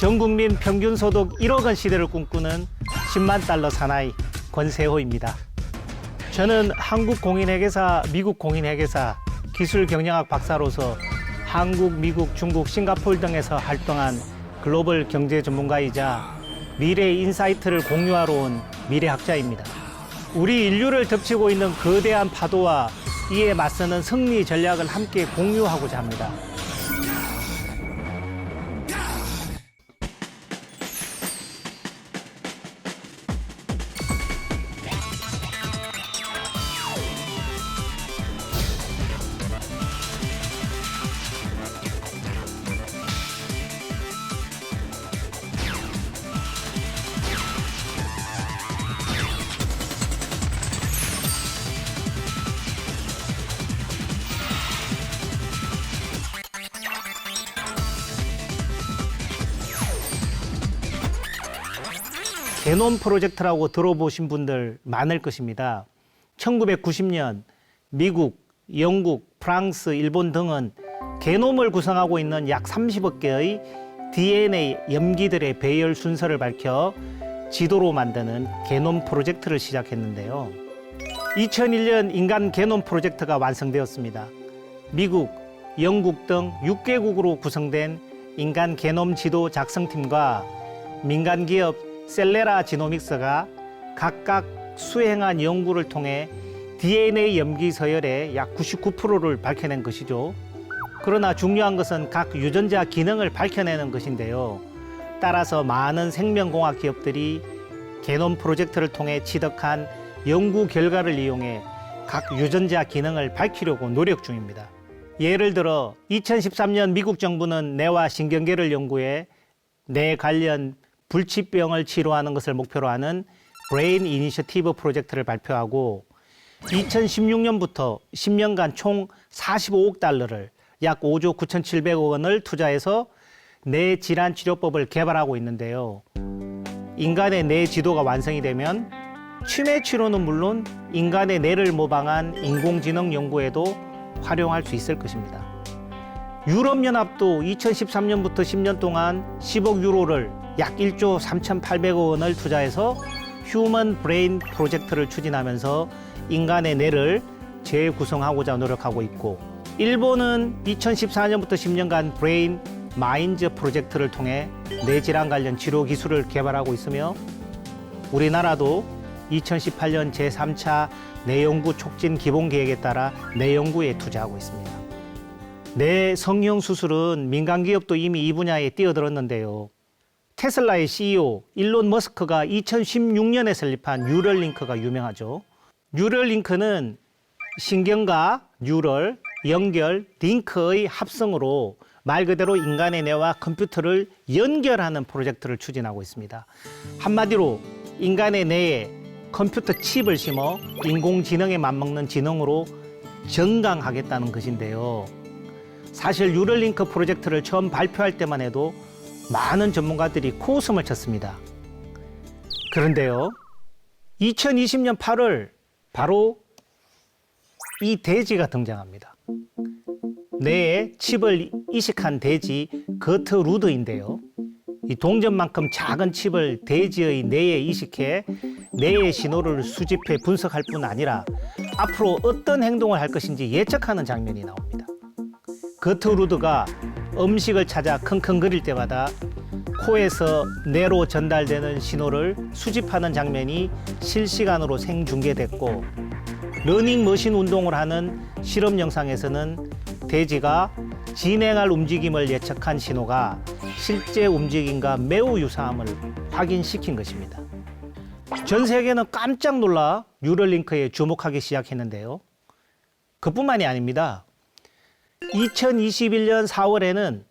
전국민 평균 소득 1억 원 시대를 꿈꾸는 10만 달러 사나이 권세호입니다. 저는 한국 공인회계사, 미국 공인회계사, 기술 경영학 박사로서 한국, 미국, 중국, 싱가포르 등에서 활동한 글로벌 경제 전문가이자 미래 인사이트를 공유하러 온 미래학자입니다. 우리 인류를 덮치고 있는 거대한 파도와 이에 맞서는 승리 전략을 함께 공유하고자 합니다. 게놈 프로젝트라고 들어보신 분들 많을 것입니다. 1990년 미국, 영국, 프랑스, 일본 등은 게놈을 구성하고 있는 약 30억 개의 DNA 염기들의 배열 순서를 밝혀 지도로 만드는 게놈 프로젝트를 시작했는데요. 2001년 인간 게놈 프로젝트가 완성되었습니다. 미국, 영국 등 6개국으로 구성된 인간 게놈 지도 작성팀과 민간 기업 셀레라 지노믹스가 각각 수행한 연구를 통해 DNA 염기 서열의 약 99%를 밝혀낸 것이죠. 그러나 중요한 것은 각 유전자 기능을 밝혀내는 것인데요. 따라서 많은 생명공학 기업들이 게놈 프로젝트를 통해 취득한 연구 결과를 이용해 각 유전자 기능을 밝히려고 노력 중입니다. 예를 들어 2013년 미국 정부는 뇌와 신경계를 연구해 뇌 관련 불치병을 치료하는 것을 목표로 하는 브레인 이니셔티브 프로젝트를 발표하고 2016년부터 10년간 총 45억 달러를 약 5조 9,700억 원을 투자해서 뇌 질환 치료법을 개발하고 있는데요. 인간의 뇌 지도가 완성이 되면 치매 치료는 물론 인간의 뇌를 모방한 인공지능 연구에도 활용할 수 있을 것입니다. 유럽연합도 2013년부터 10년 동안 10억 유로를 약 1조 3,800억 원을 투자해서 휴먼 브레인 프로젝트를 추진하면서 인간의 뇌를 재구성하고자 노력하고 있고, 일본은 2014년부터 10년간 브레인 마인즈 프로젝트를 통해 뇌질환 관련 치료 기술을 개발하고 있으며, 우리나라도 2018년 제3차 뇌연구 촉진 기본계획에 따라 뇌연구에 투자하고 있습니다. 뇌 성형 수술은 민간 기업도 이미 이 분야에 뛰어들었는데요. 테슬라의 CEO 일론 머스크가 2016년에 설립한 뉴럴링크가 유명하죠. 뉴럴링크는 신경과 뉴럴, 연결, 링크의 합성으로 말 그대로 인간의 뇌와 컴퓨터를 연결하는 프로젝트를 추진하고 있습니다. 한마디로 인간의 뇌에 컴퓨터 칩을 심어 인공지능에 맞먹는 지능으로 정강하겠다는 것인데요. 사실 뉴럴링크 프로젝트를 처음 발표할 때만 해도 많은 전문가들이 코웃음을 쳤습니다. 그런데요, 2020년 8월 바로 이 돼지가 등장합니다. 뇌에 칩을 이식한 돼지 거트루드인데요. 이 동전만큼 작은 칩을 돼지의 뇌에 이식해 뇌의 신호를 수집해 분석할 뿐 아니라 앞으로 어떤 행동을 할 것인지 예측하는 장면이 나옵니다. 거트루드가 음식을 찾아 킁킁거릴 때마다 코에서 뇌로 전달되는 신호를 수집하는 장면이 실시간으로 생중계됐고, 러닝머신 운동을 하는 실험 영상에서는 돼지가 진행할 움직임을 예측한 신호가 실제 움직임과 매우 유사함을 확인시킨 것입니다. 전 세계는 깜짝 놀라 뉴럴링크에 주목하기 시작했는데요. 그뿐만이 아닙니다. 2021년 4월에는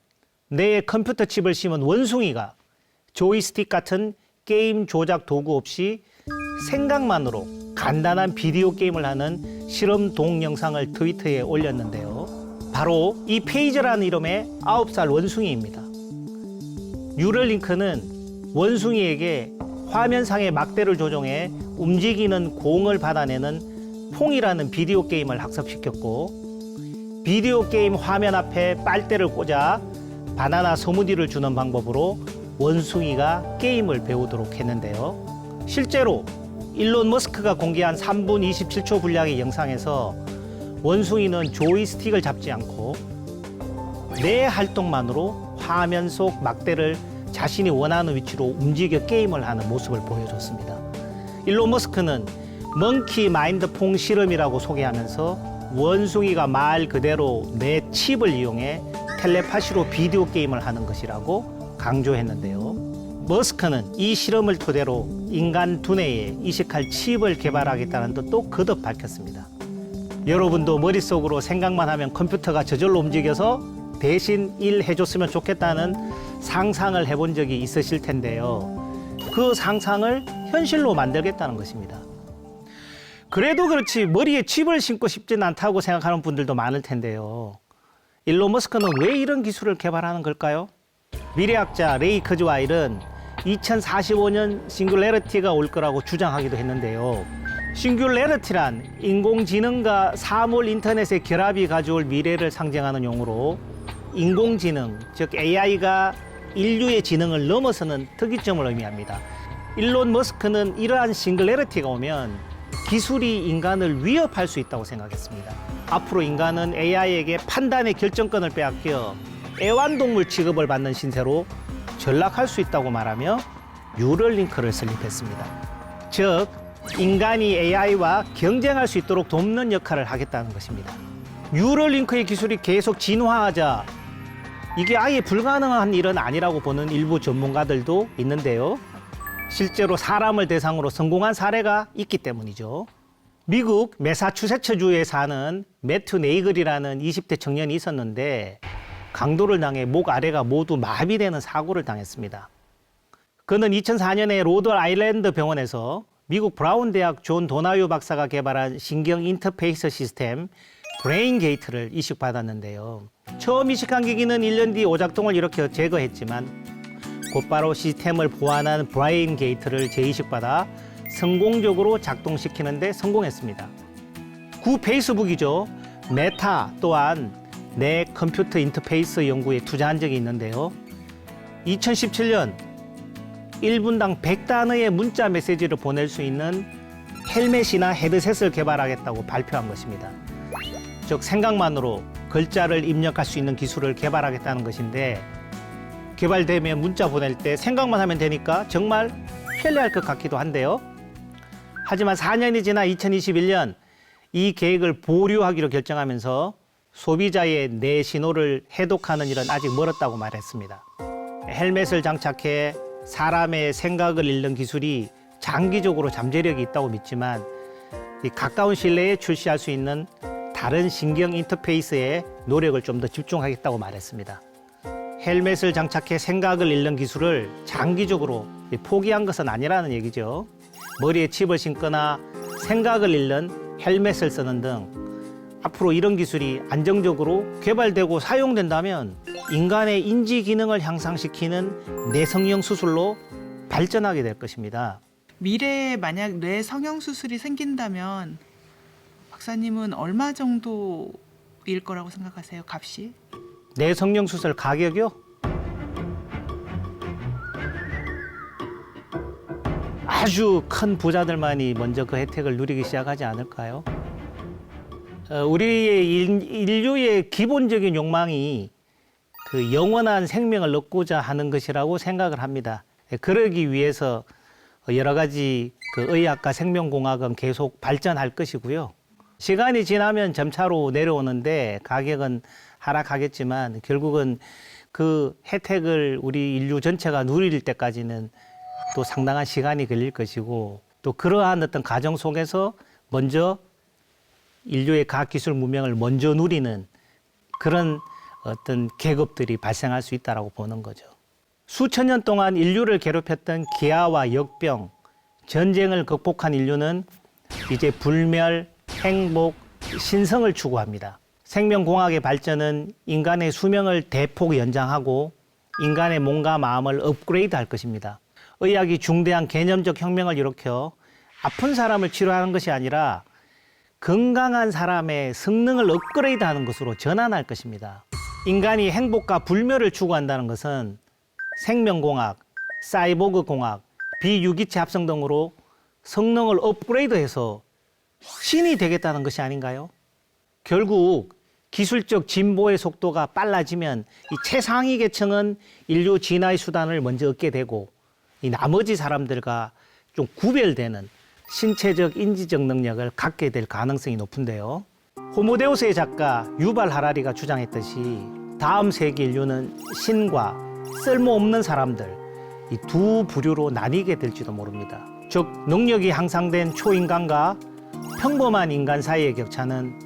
뇌에 컴퓨터 칩을 심은 원숭이가 조이스틱 같은 게임 조작 도구 없이 생각만으로 간단한 비디오 게임을 하는 실험 동영상을 트위터에 올렸는데요. 바로 이 페이저라는 이름의 9살 원숭이입니다. 뉴럴링크는 원숭이에게 화면상의 막대를 조정해 움직이는 공을 받아내는 퐁이라는 비디오 게임을 학습시켰고, 비디오 게임 화면 앞에 빨대를 꽂아 바나나 스무디를 주는 방법으로 원숭이가 게임을 배우도록 했는데요. 실제로 일론 머스크가 공개한 3분 27초 분량의 영상에서 원숭이는 조이스틱을 잡지 않고 뇌 활동만으로 화면 속 막대를 자신이 원하는 위치로 움직여 게임을 하는 모습을 보여줬습니다. 일론 머스크는 먼키 마인드 퐁 실험이라고 소개하면서 원숭이가 말 그대로 뇌 칩을 이용해 텔레파시로 비디오 게임을 하는 것이라고 강조했는데요. 머스크는 이 실험을 토대로 인간 두뇌에 이식할 칩을 개발하겠다는 뜻도 거듭 밝혔습니다. 여러분도 머릿속으로 생각만 하면 컴퓨터가 저절로 움직여서 대신 일해줬으면 좋겠다는 상상을 해본 적이 있으실 텐데요. 그 상상을 현실로 만들겠다는 것입니다. 그래도 그렇지 머리에 칩을 심고 싶진 않다고 생각하는 분들도 많을 텐데요. 일론 머스크는 왜 이런 기술을 개발하는 걸까요? 미래학자 레이 커즈와일은 2045년 싱귤레리티가 올 거라고 주장하기도 했는데요. 싱귤레리티란 인공지능과 사물 인터넷의 결합이 가져올 미래를 상징하는 용어로 인공지능, 즉 AI가 인류의 지능을 넘어서는 특이점을 의미합니다. 일론 머스크는 이러한 싱귤레리티가 오면 기술이 인간을 위협할 수 있다고 생각했습니다. 앞으로 인간은 AI에게 판단의 결정권을 빼앗겨 애완동물 취급을 받는 신세로 전락할 수 있다고 말하며 뉴럴링크를 설립했습니다. 즉, 인간이 AI와 경쟁할 수 있도록 돕는 역할을 하겠다는 것입니다. 뉴럴링크의 기술이 계속 진화하자 이게 아예 불가능한 일은 아니라고 보는 일부 전문가들도 있는데요. 실제로 사람을 대상으로 성공한 사례가 있기 때문이죠. 미국 매사추세츠주에 사는 매튜 네이글이라는 20대 청년이 있었는데 강도를 당해 목 아래가 모두 마비되는 사고를 당했습니다. 그는 2004년에 로드 아일랜드 병원에서 미국 브라운 대학 존 도나유 박사가 개발한 신경 인터페이스 시스템 브레인 게이트를 이식받았는데요. 처음 이식한 기기는 1년 뒤 오작동을 일으켜 제거했지만 곧바로 시스템을 보완한 브레인 게이트를 재이식받아 성공적으로 작동시키는 데 성공했습니다. 구 페이스북이죠. 메타 또한 내 컴퓨터 인터페이스 연구에 투자한 적이 있는데요. 2017년 1분당 100단어의 문자 메시지를 보낼 수 있는 헬멧이나 헤드셋을 개발하겠다고 발표한 것입니다. 즉 생각만으로 글자를 입력할 수 있는 기술을 개발하겠다는 것인데 개발되면 문자 보낼 때 생각만 하면 되니까 정말 편리할 것 같기도 한데요. 하지만 4년이 지나 2021년 이 계획을 보류하기로 결정하면서 소비자의 뇌 신호를 해독하는 일은 아직 멀었다고 말했습니다. 헬멧을 장착해 사람의 생각을 읽는 기술이 장기적으로 잠재력이 있다고 믿지만 이 가까운 시일내에 출시할 수 있는 다른 신경 인터페이스에 노력을 좀 더 집중하겠다고 말했습니다. 헬멧을 장착해 생각을 읽는 기술을 장기적으로 포기한 것은 아니라는 얘기죠. 머리에 칩을 심거나 생각을 읽는 헬멧을 쓰는 등 앞으로 이런 기술이 안정적으로 개발되고 사용된다면 인간의 인지 기능을 향상시키는 뇌성형 수술로 발전하게 될 것입니다. 미래에 만약 뇌 성형 수술이 생긴다면 박사님은 얼마 정도일 거라고 생각하세요? 값이? 뇌성형 수술 가격이요? 아주 큰 부자들만이 먼저 그 혜택을 누리기 시작하지 않을까요? 우리의 인류의 기본적인 욕망이 그 영원한 생명을 얻고자 하는 것이라고 생각을 합니다. 그러기 위해서 여러 가지 그 의학과 생명공학은 계속 발전할 것이고요. 시간이 지나면 점차로 내려오는데 가격은 하락하겠지만 결국은 그 혜택을 우리 인류 전체가 누릴 때까지는 또 상당한 시간이 걸릴 것이고 또 그러한 어떤 과정 속에서 먼저 인류의 과학기술 문명을 먼저 누리는 그런 어떤 계급들이 발생할 수 있다고 보는 거죠. 수천 년 동안 인류를 괴롭혔던 기아와 역병, 전쟁을 극복한 인류는 이제 불멸, 행복, 신성을 추구합니다. 생명공학의 발전은 인간의 수명을 대폭 연장하고 인간의 몸과 마음을 업그레이드할 것입니다. 의학이 중대한 개념적 혁명을 일으켜 아픈 사람을 치료하는 것이 아니라 건강한 사람의 성능을 업그레이드하는 것으로 전환할 것입니다. 인간이 행복과 불멸을 추구한다는 것은 생명공학, 사이보그 공학, 비유기체 합성 등으로 성능을 업그레이드해서 신이 되겠다는 것이 아닌가요? 결국 기술적 진보의 속도가 빨라지면 이 최상위 계층은 인류 진화의 수단을 먼저 얻게 되고 이 나머지 사람들과 좀 구별되는 신체적 인지적 능력을 갖게 될 가능성이 높은데요. 호모데우스의 작가 유발 하라리가 주장했듯이 다음 세기 인류는 신과 쓸모없는 사람들 이 두 부류로 나뉘게 될지도 모릅니다. 즉 능력이 향상된 초인간과 평범한 인간 사이의 격차는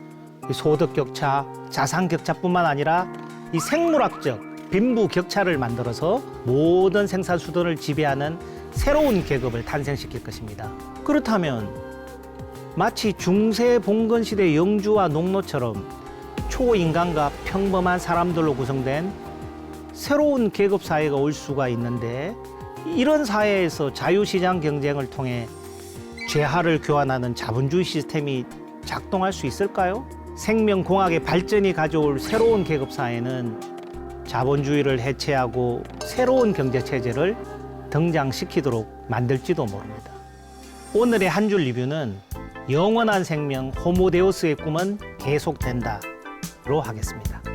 소득 격차, 자산 격차뿐만 아니라 이 생물학적 빈부 격차를 만들어서 모든 생산 수단을 지배하는 새로운 계급을 탄생시킬 것입니다. 그렇다면 마치 중세 봉건 시대 영주와 농노처럼 초인간과 평범한 사람들로 구성된 새로운 계급 사회가 올 수가 있는데 이런 사회에서 자유시장 경쟁을 통해 재화를 교환하는 자본주의 시스템이 작동할 수 있을까요? 생명공학의 발전이 가져올 새로운 계급 사회는 자본주의를 해체하고 새로운 경제체제를 등장시키도록 만들지도 모릅니다. 오늘의 한 줄 리뷰는 영원한 생명 호모데우스의 꿈은 계속된다로 하겠습니다.